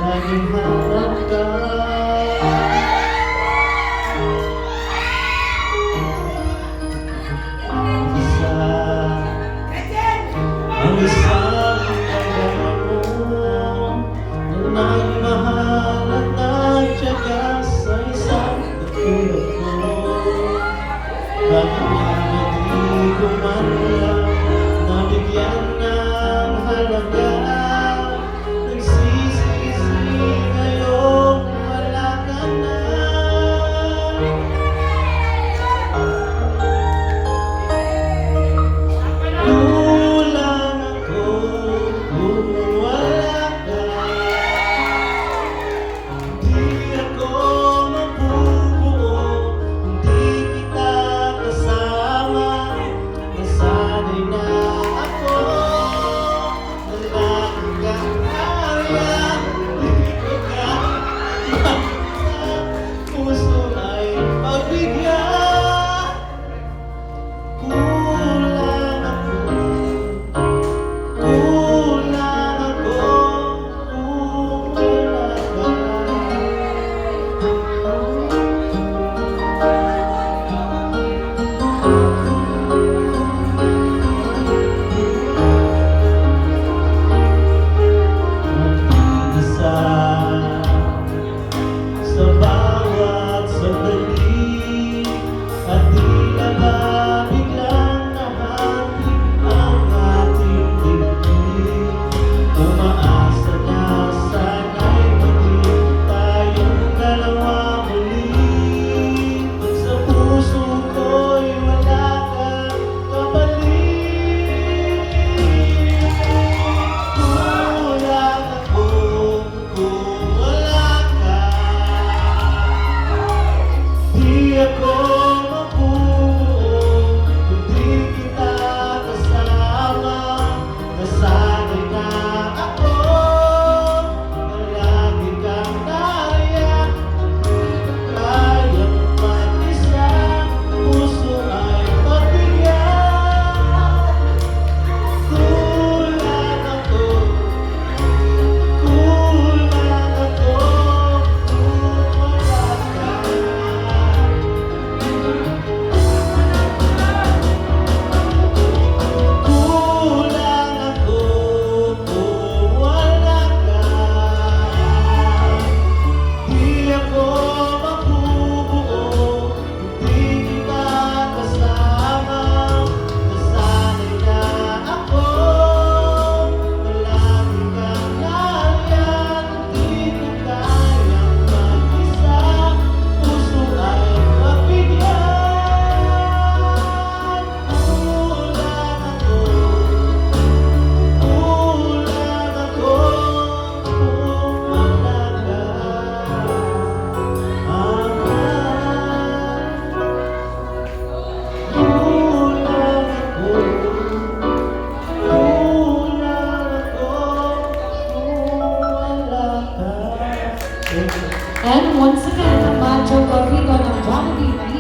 laging hanap ka. Ang isang kagaya mo na nagmahal at nagtiyaga sa isang katulad ko. Bakit nga di ko man lang nabigyan ng halaga? Nagsisisi ngayong wala ka na. Kulang ako kung wala ka. Di ako mabubuo kung di kita kasama. Nasanay na ako na lagi kang kaya. Di ko ka puso ay pagbigyan. Kulang ako kung isa sa bawat sandali at di na ba biglang nahati ang ating dibdib. Umaasa na sana'y maging tayong dalawa muli. Sa puso ko'y wala kang kapalit. Kulang ako kung wala ka. Di ako mabubuo kung di kita kasama. Nasanay na ako na lagi kang nariyan. Kayang mag-isa, puso ay pagbigyan. Kulang ako kung wala ka. Kulang ako kung wala ka. Di ako mabubuo kung di kita kasama. Nasanay na ako na lagi kang nariyan. Di ko kayang mag-isa, puso ay pagbigyan. Kulang ako kung wala ka. And once again, Macho Corrido ng Jollibee